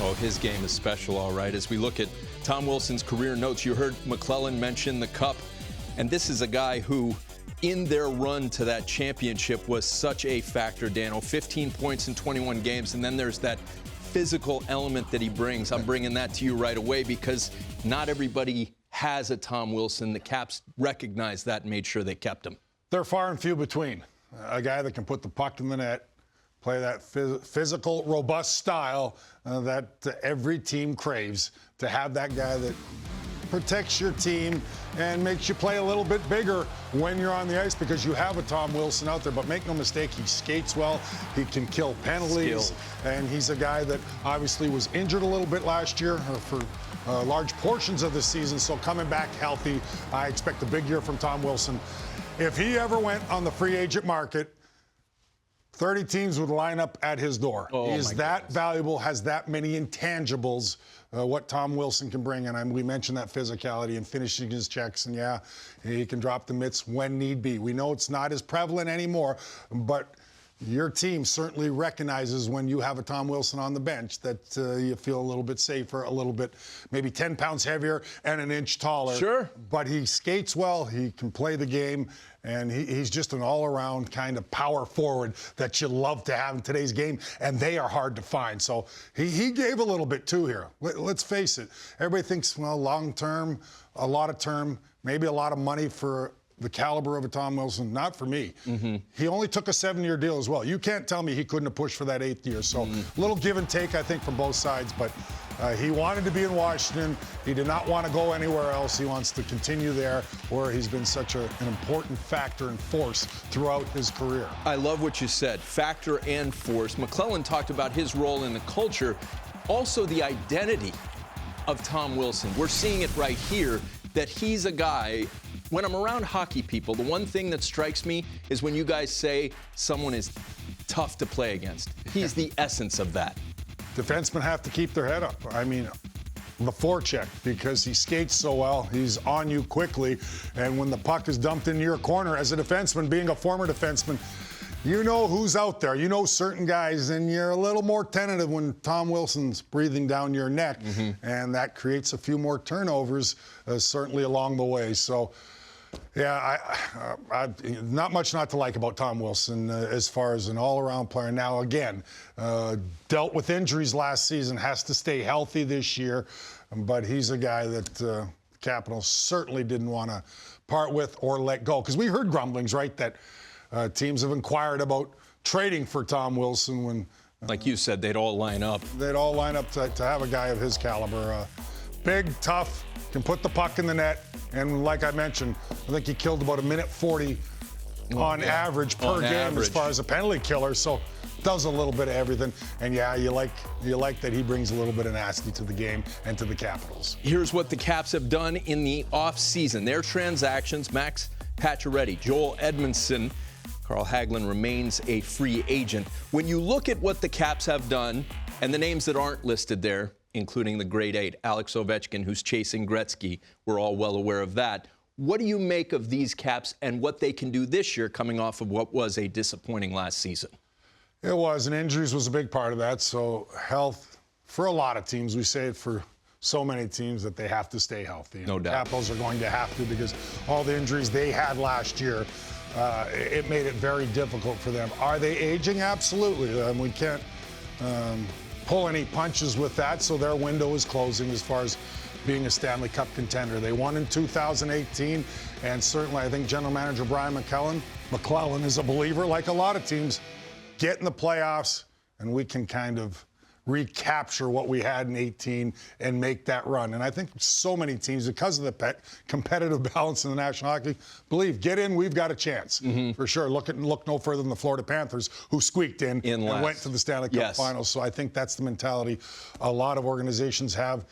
Oh, his game is special, all right. As we look at Tom Wilson's career notes, you heard McClellan mention the Cup. And this is a guy who, in their run to that championship, was such a factor, Dano. 15 points in 21 games. And then there's that physical element that he brings. I'm bringing that to you right away because not everybody has a Tom Wilson. The Caps recognized that and made sure they kept him. They're far and few between. A guy that can put the puck in the net, play that physical, robust style that every team craves. To have that guy that protects your team and makes you play a little bit bigger when you're on the ice because you have a Tom Wilson out there. But make no mistake, he skates well. He can kill penalties. And he's a guy that obviously was injured a little bit last year for large portions of the season. So coming back healthy, I expect a big year from Tom Wilson. If he ever went on the free agent market, 30 teams would line up at his door. He is that valuable, has that many intangibles, what Tom Wilson can bring. And we mentioned that physicality and finishing his checks. And, yeah, he can drop the mitts when need be. We know it's not as prevalent anymore, but your team certainly recognizes when you have a Tom Wilson on the bench that you feel a little bit safer, a little bit maybe 10 pounds heavier and an inch taller. Sure. But he skates well. He can play the game. And he's just an all-around kind of power forward that you love to have in today's game, and they are hard to find. So he gave a little bit, too, here. Let's face it. Everybody thinks, well, long-term, a lot of term, maybe a lot of money for the caliber of a Tom Wilson. Not for me. He only took a 7-year deal as well. You can't tell me he couldn't have pushed for that 8th year. So a little give and take, I think, from both sides. But he wanted to be in Washington. He did not want to go anywhere else. He wants to continue there where he's been such an important factor and force throughout his career. I love what you said, factor and force. McClellan talked about his role in the culture, also the identity of Tom Wilson. We're seeing it right here that he's a guy. When I'm around hockey people, the one thing that strikes me is when you guys say someone is tough to play against. He's the essence of that. Defensemen have to keep their head up. I mean, the forecheck, because he skates so well, he's on you quickly, and when the puck is dumped into your corner, as a defenseman, being a former defenseman, you know who's out there. You know certain guys, and you're a little more tentative when Tom Wilson's breathing down your neck, and that creates a few more turnovers, certainly along the way. So, yeah, not much not to like about Tom Wilson as far as an all-around player. Now, again, dealt with injuries last season, has to stay healthy this year, but he's a guy that Capitals certainly didn't want to part with or let go. Because we heard grumblings, right, that teams have inquired about trading for Tom Wilson when... like you said, they'd all line up. They'd all line up to have a guy of his caliber. Big, tough, can put the puck in the net. And like I mentioned, I think he killed about 1:40 on average per game as far as a penalty killer. So does a little bit of everything. And yeah, you like that he brings a little bit of nasty to the game and to the Capitals. Here's what the Caps have done in the offseason. Their transactions: Max Pacioretty, Joel Edmondson, Carl Hagelin remains a free agent. When you look at what the Caps have done and the names that aren't listed there, including the grade 8, Alex Ovechkin, who's chasing Gretzky. We're all well aware of that. What do you make of these Caps and what they can do this year coming off of what was a disappointing last season? It was, and injuries was a big part of that. So health, for a lot of teams, we say it for so many teams that they have to stay healthy. No doubt. Capitals are going to have to because all the injuries they had last year, it made it very difficult for them. Are they aging? Absolutely. We can't pull any punches with that, so their window is closing as far as being a Stanley Cup contender. They won in 2018, and certainly I think General Manager Brian McClellan is a believer, like a lot of teams, get in the playoffs, and we can kind of recapture what we had in 18 and make that run. And I think so many teams, because of the competitive balance in the National Hockey, believe, get in, we've got a chance. For sure. Look no further than the Florida Panthers, who squeaked in and went to the Stanley Cup Finals. So I think that's the mentality a lot of organizations have.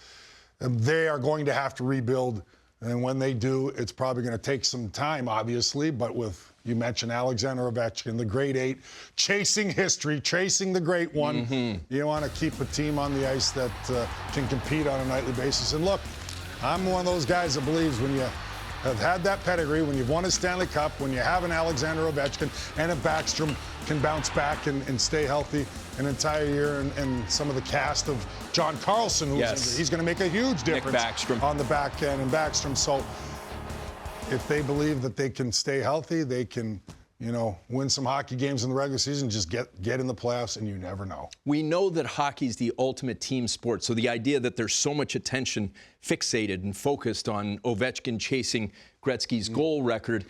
They are going to have to rebuild, and when they do, it's probably going to take some time, obviously, but with, you mentioned Alexander Ovechkin, the grade 8, chasing history, chasing the great one. You want to keep a team on the ice that can compete on a nightly basis. And look, I'm one of those guys that believes when you have had that pedigree, when you've won a Stanley Cup, when you have an Alexander Ovechkin and a Backstrom can bounce back and stay healthy an entire year, and some of the cast of John Carlson, he's going to make a huge difference on the back end, and Backstrom. So if they believe that they can stay healthy, they can, win some hockey games in the regular season, just get in the playoffs, and you never know. We know that hockey's the ultimate team sport, so the idea that there's so much attention fixated and focused on Ovechkin chasing Gretzky's goal record,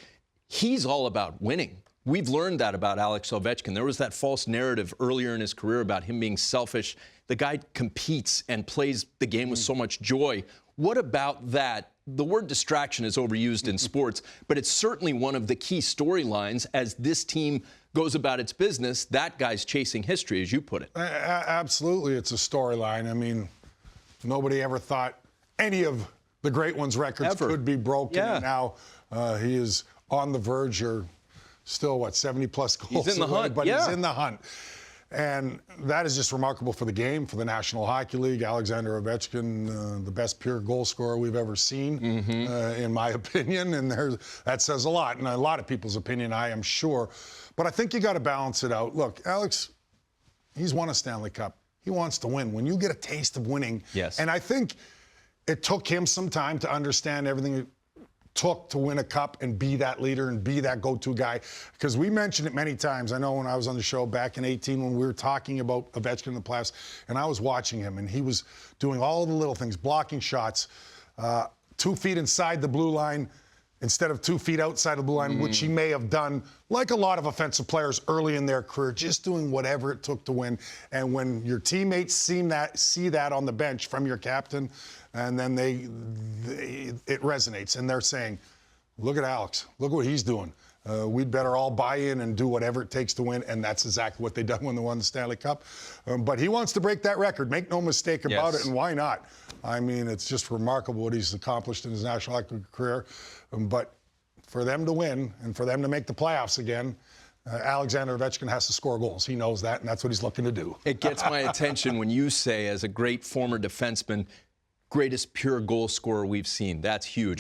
he's all about winning. We've learned that about Alex Ovechkin. There was that false narrative earlier in his career about him being selfish. The guy competes and plays the game with so much joy. What about that? The word distraction is overused in sports, but it's certainly one of the key storylines as this team goes about its business. That guy's chasing history, as you put it. Absolutely, it's a storyline. I mean, nobody ever thought any of the great ones' records could be broken. Yeah. And now he is on the verge, or still, 70-plus goals He's in the hunt. But he's in the hunt. And that is just remarkable for the game, for the National Hockey League. Alexander Ovechkin, the best pure goal scorer we've ever seen, in my opinion. And that says a lot, in a lot of people's opinion, I am sure. But I think you got to balance it out. Look, Alex, he's won a Stanley Cup. He wants to win. When you get a taste of winning, and I think it took him some time to understand everything it took to win a cup and be that leader and be that go-to guy, because we mentioned it many times. I know when I was on the show back in 2018 when we were talking about Ovechkin in the playoffs, and I was watching him, and he was doing all of the little things, blocking shots, 2 feet inside the blue line instead of 2 feet outside the blue line, which he may have done like a lot of offensive players early in their career, just doing whatever it took to win. And when your teammates see that on the bench from your captain, and then it resonates, and they're saying, look at Alex, look what he's doing. We'd better all buy in and do whatever it takes to win, and that's exactly what they done when they won the Stanley Cup. But he wants to break that record, make no mistake about it, and why not? I mean, it's just remarkable what he's accomplished in his National Hockey League career. But for them to win and for them to make the playoffs again, Alexander Ovechkin has to score goals. He knows that, and that's what he's looking to do. It gets my attention when you say, as a great former defenseman, greatest pure goal scorer we've seen. That's huge.